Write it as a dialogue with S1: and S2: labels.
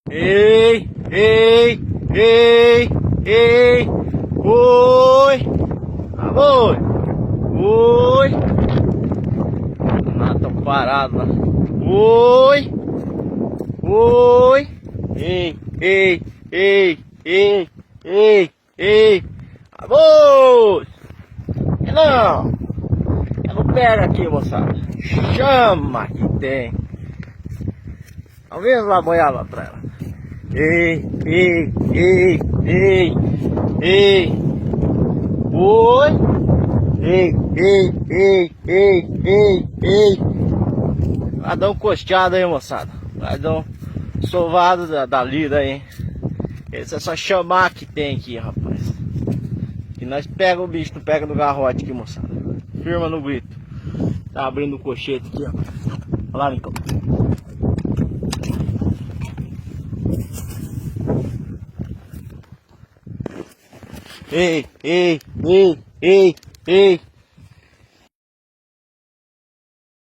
S1: Ei, ei, ei, ei, oi, oi, oi, nada, tô parado lá, oi, oi, ei, ei, ei, ei, ei, ei, vamos, eu não pego aqui, moçada, chama que tem, ao menos lá boiar pra ela. Ei, ei, ei, ei, ei, oi, ei, ei, ei, ei, ei, ei. Vai dar um costeado aí, moçada. Vai dar um sovado da lida aí. Esse é só chamar que tem aqui, rapaz. Que nós pega o bicho, não pega no garrote aqui, moçada. Firma no grito. Tá abrindo o cochete aqui, ó. Olha lá, Nicão. Ei, ei, ei, ei, ei.